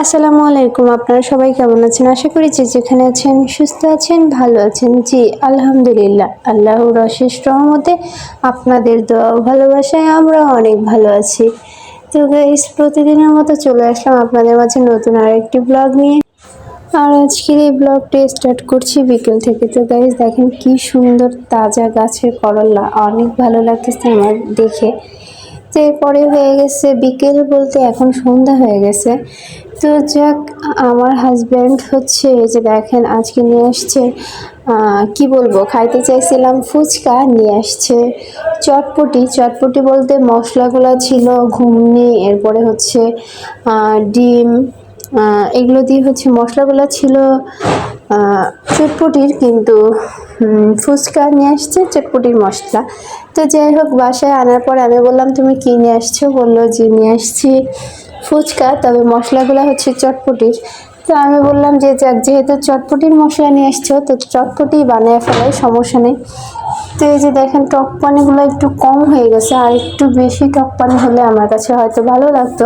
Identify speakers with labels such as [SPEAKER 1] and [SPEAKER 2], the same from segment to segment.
[SPEAKER 1] আসসালামু আলাইকুম। আপনারা সবাই কেমন আছেন? আশা করি যে যেখানে আছেন সুস্থ আছেন, ভালো আছেন। জি, আলহামদুলিল্লাহ। আল্লাহর অশেষ রহমতে আপনাদের দোয়া ও ভালোবাসায় আমরা অনেক ভালো আছি। তো গাইস, প্রতিদিনের মতো চলে আসলাম আপনাদের মাঝে নতুন আরেকটি ব্লগ নিয়ে। আর আজকের এই ব্লগটি স্টার্ট করছি বিকেল থেকে। তো গাইস দেখেন কি সুন্দর তাজা গাছের করলা, অনেক ভালো লাগতেছে আমার দেখে। তো এরপরে হয়ে গেছে বিকেল বলতে এখন সন্ধ্যা হয়ে গেছে। তো যাক, আমার হাজব্যান্ড হচ্ছে এই যে দেখেন আজকে নিয়ে আসছে কি বলবো, খাইতে চাইছিলাম ফুচকা, নিয়ে আসছে চটপটি। চটপটি বলতে মশলাগুলো ছিল ঘুগনি, এরপরে হচ্ছে ডিম, এগুলো দিয়ে হচ্ছে মশলাগুলো ছিল চটপটির, কিন্তু ফুচকা নিয়ে আসছে চটপটির মশলা। তো যাই হোক, বাসায় আনার পর আমি বললাম তুমি কি নিয়ে আসছো? বললো যে নিয়ে আসছি ফুচকা, তবে মশলাগুলো হচ্ছে চটপটির। তো আমি বললাম যে যাক, যেহেতু চটপটির মশলা নিয়ে আসছো তো চটপটি বানিয়ে ফেলাই, সমস্যা নেই। তো এই যে দেখেন টক পানিগুলো একটু কম হয়ে গেছে, আর একটু বেশি টক পানি হলে আমার কাছে হয়তো ভালো লাগতো।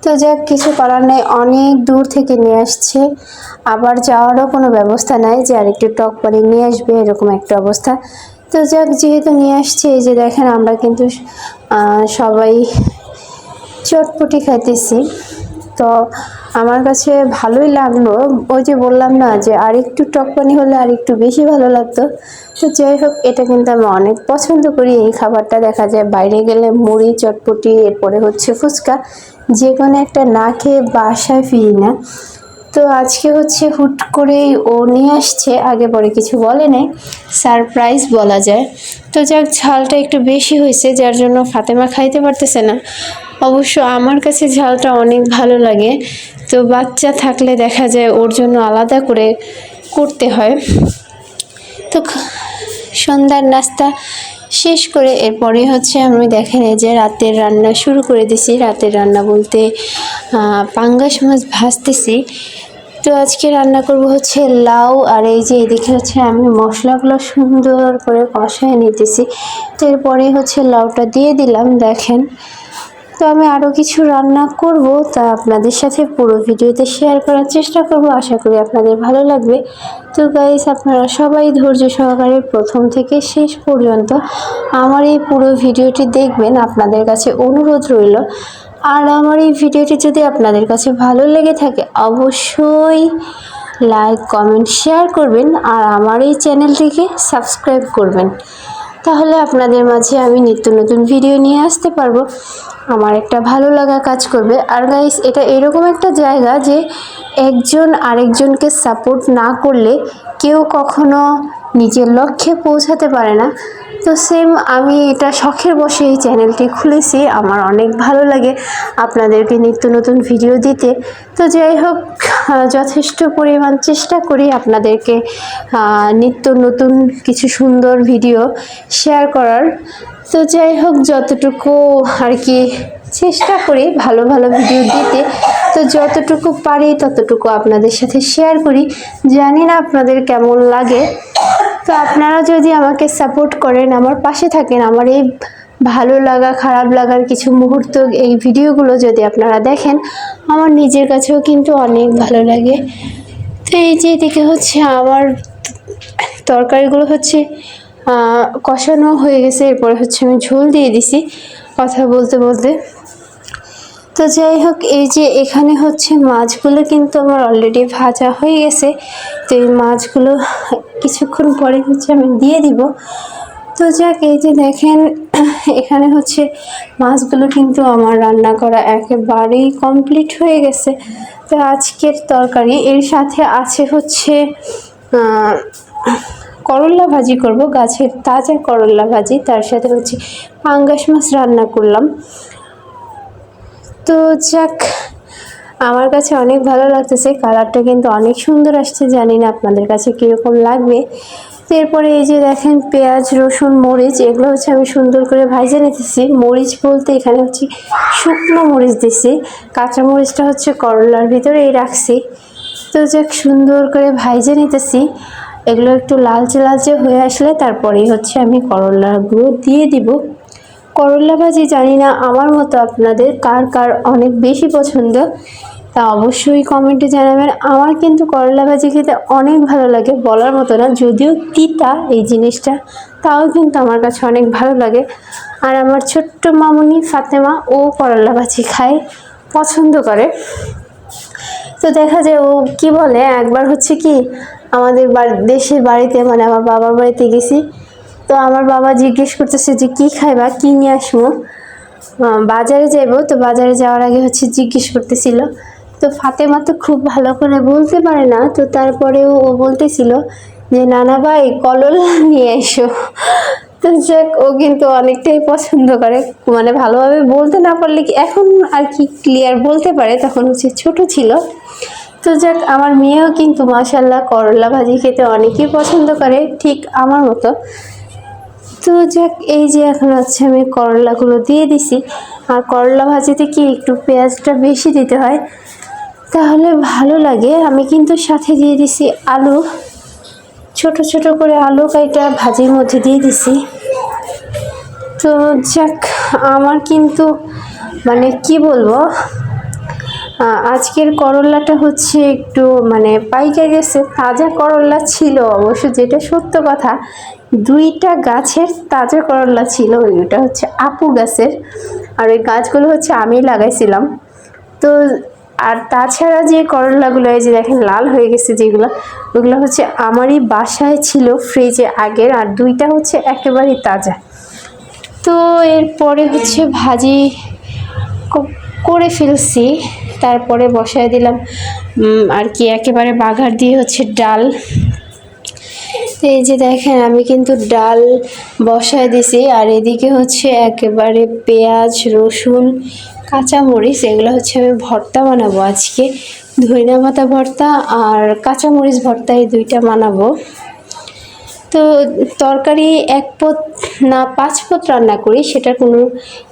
[SPEAKER 1] তো যাক, কিছু করার নেই, অনেক দূর থেকে নিয়ে আসছে, আবার যাওয়ারও কোনো ব্যবস্থা নাই যে আরেকটু টক পানি নিয়ে আসবে, এরকম একটা অবস্থা। তো যাক, যেহেতু নিয়ে আসছে, এই যে দেখেন আমরা কিন্তু সবাই চটপটি খাইতেছি। তো আমার কাছে ভালোই লাগলো, ওই যে বললাম না যে আরেকটু টক পানি হলে আরেকটু বেশি ভালো লাগতো। তো যাই হোক, এটা কিন্তু আমি অনেক পছন্দ করি এই খাবারটা। দেখা যায় বাইরে গেলে মুড়ি চটপটি, এরপরে হচ্ছে ফুচকা, যে কোনো একটা না খেয়ে বাসায় ফিরি না। তো আজকে হচ্ছে হুট করেই ও নিয়ে আসছে, আগে পরে কিছু বলে নাই, সারপ্রাইজ বলা যায়। তো যাক, ঝালটা একটু বেশি হয়েছে, যার জন্য ফাতেমা খাইতে পারতেছে না। অবশ্য আমার কাছে ঝালটা অনেক ভালো লাগে, তো বাচ্চা থাকলে দেখা যায় ওর জন্য আলাদা করে করতে হয়। তো সন্ধ্যার নাস্তা শেষ করে এরপরে হচ্ছে আমি দেখেন এই যে রাতের রান্না শুরু করে দিছি। রাতের রান্না বলতে পাঙ্গাস মাছ ভাজতেছি। তো আজকে রান্না করব হচ্ছে লাউ, আর এই যে এদিকে হচ্ছে আমি মশলাগুলো সুন্দর করে কষায় নিতেছি। তো এরপরে হচ্ছে লাউটা দিয়ে দিলাম দেখেন। তো আমি আরও কিছু রান্না করব, তা আপনাদের সাথে পুরো ভিডিওতে শেয়ার করার চেষ্টা করব, আশা করি আপনাদের ভালো লাগবে। তো গাইস, আপনারা সবাই ধৈর্য সহকারে প্রথম থেকে শেষ পর্যন্ত আমার এই পুরো ভিডিওটি দেখবেন, আপনাদের কাছে অনুরোধ রইল। আর আমার এই ভিডিওটি যদি আপনাদের কাছে ভালো লেগে থাকে অবশ্যই লাইক কমেন্ট শেয়ার করবেন, আর আমার এই চ্যানেলটিকে সাবস্ক্রাইব করবেন। তাহলে আপনাদের মাঝে আমি নিত্য নতুন ভিডিও নিয়ে আসতে পারবো, আমার একটা ভালো লাগা কাজ করবে। আর গাইস, এটা এরকম একটা জায়গা যে একজন আরেকজনকে সাপোর্ট না করলে কেউ কখনো নিজের লক্ষ্যে পৌঁছাতে পারে না। তো সেম আমি এটা শখের বশে এই চ্যানেলটি খুলেছি, আমার অনেক ভালো লাগে আপনাদেরকে নিত্য নতুন ভিডিও দিতে। তো যাই হোক, যথেষ্ট পরিমাণ চেষ্টা করি আপনাদেরকে নিত্য নতুন কিছু সুন্দর ভিডিও শেয়ার করার। তো যাই হোক, যতটুকু আর কি চেষ্টা করি ভালো ভালো ভিডিও দিতে, তো যতটুকু পারি ততটুকু আপনাদের সাথে শেয়ার করি। জানি না আপনাদের কেমন লাগে। তো আপনারা যদি আমাকে সাপোর্ট করেন, আমার পাশে থাকেন, আমার এই ভালো লাগা খারাপ লাগার কিছু মুহূর্ত এই ভিডিওগুলো যদি আপনারা দেখেন, আমার নিজের কাছেও কিন্তু অনেক ভালো লাগে। তো এই যে এদিকে হচ্ছে আমার তরকারিগুলো হচ্ছে কষানো হয়ে গেছে, এরপরে হচ্ছে আমি ঝোল দিয়ে দিছি কথা বলতে বলতে। তো যাই হোক, এই যে এখানে হচ্ছে মাছগুলো কিন্তু আমার অলরেডি ভাজা হয়ে গেছে। তো এই মাছগুলো কিছুক্ষণ পরে হচ্ছে আমি দিয়ে দিব। তো যাক, এই যে দেখেন এখানে হচ্ছে মাছগুলো কিন্তু আমার রান্না করা একেবারেই কমপ্লিট হয়ে গেছে। তো আজকের তরকারি এর সাথে আছে হচ্ছে করল্লা ভাজি করব, গাছের তাজা করল্লা ভাজি, তার সাথে হচ্ছে পাঙ্গাস মাছ রান্না করলাম। তো যাক, আমার কাছে অনেক ভালো লাগতেছে, কালারটা কিন্তু অনেক সুন্দর আসছে, জানি না আপনাদের কাছে কীরকম লাগবে। তো এরপরে এই যে দেখেন পেঁয়াজ রসুন মরিচ এগুলো হচ্ছে আমি সুন্দর করে ভাজে নিতেছি। মরিচ বলতে এখানে হচ্ছে শুকনো মরিচ দিছি, কাঁচা মরিচটা হচ্ছে করলার ভিতরেই রাখছি। তো যাক, সুন্দর করে ভাজে নিতেছি, এগুলো একটু লালচে লালচে হয়ে আসলে তারপরেই হচ্ছে আমি করলাগুলো দিয়ে দিব। করলা ভাজি জানি না আমার মতো আপনাদের কার কার অনেক বেশি পছন্দ, তা অবশ্যই কমেন্টে জানাবেন। আমার কিন্তু করলা ভাজি খেতে অনেক ভালো লাগে, বলার মতো না। যদিও তিতা এই জিনিসটা, তাও কিন্তু আমার কাছে অনেক ভালো লাগে। আর আমার ছোট্ট মামুনি ফাতেমা ও করলা ভাজি খায়, পছন্দ করে। তো দেখা যায় ও কি বলে, একবার হচ্ছে কি আমাদের দেশের বাড়িতে মানে আমার বাবার বাড়িতে গেছি। তো আমার বাবা জিজ্ঞেস করতেছে যে কি খাইবা, কি নিয়ে আসবো। বাজারে যাইবো, তো বাজারে যাওয়ার আগে হচ্ছে জিজ্ঞেস করতেছিল। তো ফাতেমা তো খুব ভালো করে বলতে পারে না, তো তারপরেও ও বলতেছিল যে নানা ভাই করলা নিয়ে এসো। তো যাক, ও কিন্তু অনেকটাই পছন্দ করে, মানে ভালোভাবে বলতে না পারলে কি এখন আর কি ক্লিয়ার বলতে পারে, তখন হচ্ছে ছোট ছিল। তো যাক, আমার মেয়েও কিন্তু মাশাল্লাহ করলা ভাজি খেতে অনেকেই পছন্দ করে, ঠিক আমার মতো। তো যাক, এই যে এখন হচ্ছে আমি করলাগুলো দিয়ে দিছি। আর করলা ভাজিতে কি একটু পেঁয়াজটা বেশি দিতে হয়, তাহলে ভালো লাগে। আমি কিন্তু সাথে দিয়ে দিছি আলু, ছোট ছোট করে আলু কাইটা ভাজির মধ্যে দিয়ে দিছি। তো যাক, আমার কিন্তু মানে কি বলবো, আজকের করলাটা হচ্ছে একটু মানে পাইকে গেছে। তাজা করলা ছিল অবশ্য, যেটা সত্য কথা। দুইটা গাছের তাজা করলা ছিল, ওইটা হচ্ছে আপু গাছের, আর ওই গাছগুলো হচ্ছে আমি লাগাইছিলাম। তো আর তাছাড়া যে করলাগুলো এই যে দেখেন লাল হয়ে গেছে যেগুলো, ওগুলো হচ্ছে আমারই বাসায় ছিল ফ্রিজে আগের, আর দুইটা হচ্ছে একেবারেই তাজা। তো এরপরে হচ্ছে ভাজি করে ফেলছি, তারপরে বসায় দিলাম আর কি একেবারে বাগার দিয়ে হচ্ছে ডাল। তো এই যে দেখেন আমি কিন্তু ডাল বসায় দিছি, আর এদিকে হচ্ছে একেবারে পেঁয়াজ রসুন কাঁচামরিচ এগুলো হচ্ছে আমি ভর্তা বানাবো আজকে। ধনিয়া পাতা ভর্তা আর কাঁচামরিচ ভর্তা, এই দুইটা বানাবো। তো তরকারি এক পদ না 5 পদ রান্না করি, সেটা কোনো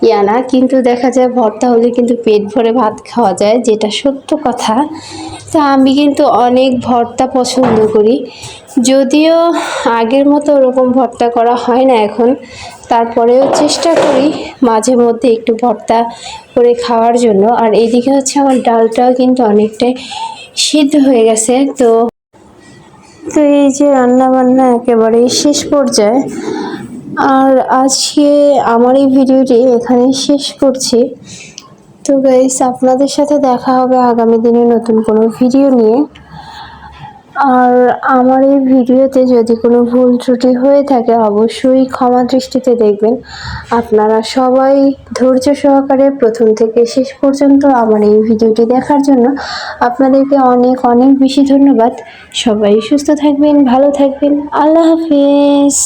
[SPEAKER 1] ইয়া না, কিন্তু দেখা যায় ভর্তা হলে কিন্তু পেট ভরে ভাত খাওয়া যায়, যেটা সত্য কথা। তা আমি কিন্তু অনেক ভর্তা পছন্দ করি, যদিও আগের মতো ওরকম ভর্তা করা হয় না এখন, তারপরেও চেষ্টা করি মাঝে মধ্যে একটু ভর্তা করে খাওয়ার জন্য। আর এদিকে হচ্ছে আমার ডালটাও কিন্তু অনেকটাই সিদ্ধ হয়ে গেছে। তো তো এই যে রান্না বান্না একেবারেই শেষ পর্যায়ে, আর আজকে আমার এই ভিডিওটি এখানেই শেষ করছি। তো গাইস, আপনাদের সাথে দেখা হবে আগামী দিনে নতুন কোনো ভিডিও নিয়ে। আর আমার এই ভিডিওতে যদি কোনো ভুল ত্রুটি হয়ে থাকে অবশ্যই ক্ষমা দৃষ্টিতে দেখবেন। আপনারা সবাই ধৈর্য সহকারে প্রথম থেকে শেষ পর্যন্ত আমার এই ভিডিওটি দেখার জন্য আপনাদেরকে অনেক অনেক বেশি ধন্যবাদ। সবাই সুস্থ থাকবেন, ভালো থাকবেন। আল্লাহ হাফিজ।